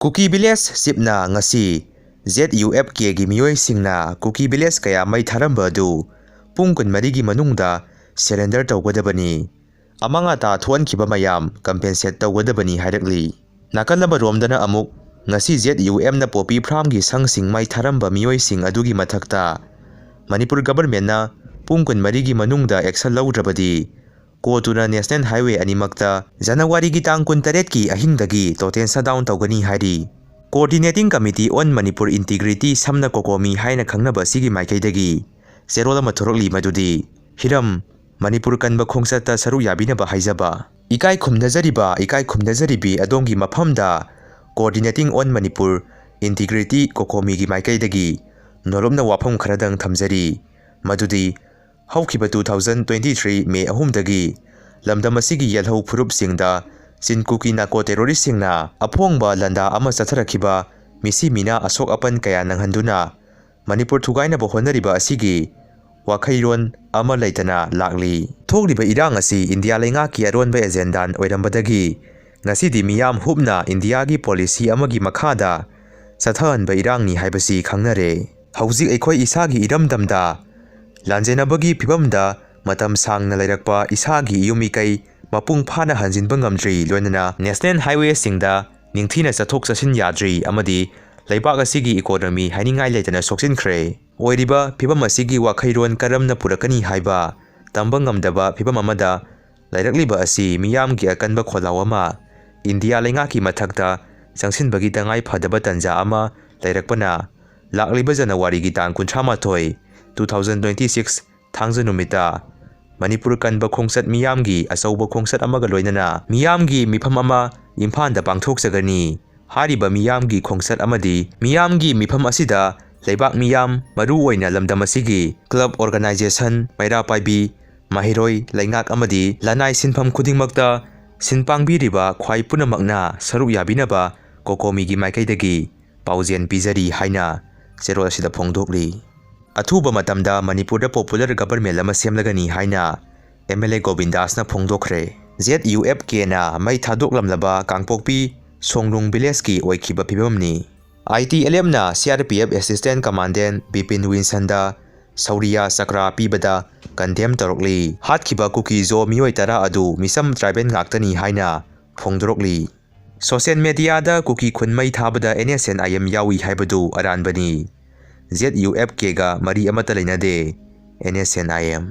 Kuki Village Chipna ngasi ZUFK gi miyoisingna Kuki Village kaya mai tharamba adu pung kunmarigi manungda surrender tawgadabani amanga ta thonkiba mayam compensate tawgadabani hairakli nakalaba romdana amuk ngasi ZUM na popi farm gi sangsing mai tharamba miyoising adugi mathakta Manipur government na pung kunmarigi manungda action lawdrabadi Kotuna National Highway animakta January gi tang 18 ki ahingdagi total shutdown tawgani hairi Coordinating Committee on Manipur Integrity samna kokomi haina khangnaba sigi maikaidagi serola mathorokli madudi hiram Manipur kanba khongsata saru yabinaba haijaba ikai khumnajaribi adongi mafamda Coordinating on Manipur Integrity kokomi gi maikaidagi noromna wafam kharadang thamjari madudi Haukiba 2023 May ahumdagi lamdam asigi yelhau furup singda Sinkuki nako terrorist singna apongba landa ama chatharakiba misi mina asok apan kaya nanghanduna Manipur thugaina ba honariba asigi wakhairon ama leitana lakli thokliba irang asi India lenga ki aronba agendan oirambadagi ngasidi miyam hubna India gi policy amagi makhada sathan ba irang ni haibasi khangnare hauzik ekhoi isagi iramdamda Lanjenabagi pibamda matam sangna lairakpa isagi yumikai mapung phana hanjinba ngamdri loinana National Highway singda ningthina chathok chasin yadri amadi leibak asigi economy hainingai leitana soksinkhre oiriba pibam asigi wakhairon karamna purakani haiba tamba ngamdaba pibam amada lairakliba asi miyamgi akanba kholawama India lenga ki mathakta changsinbagi tangai phadaba tanja ama lairakpana lakliba January gi tang 38 2026 Thangja numita Manipur kanba khongsat miyamgi asauba khongsat amaga loinana miyamgi mifam ama imphanda pangthokjagani hariba miyamgi khongsat amadi miyamgi mifam asida leibak miyam maru oina lamdam asigi club organization maira paibi mahiroi laingak amadi lanai sinpham khudingmakta sinpangbiriba khwai punamakna saru yabinaba kokomi gi maikaidagi paujen pijari haina zero asida phongdokli Athuba matamda Manipurda popular government lama semlagani haina MLA Govindas na phongdokre ZUFK na mai thadoklamlaba Kangpokpi Songlung village ki oikhiba phibamni ITLM na CRPF assistant commandant Bipin Winsanda Sauriya Sakra pibada condemn torokli hatkhiba kuki zo miyoi tara adu misam tribal ngaktani haina phongdorokli social media da kuki khunmai thabada NSNIM yawi haibadu aranbani ZUFK ga mari amata leinade NSNIM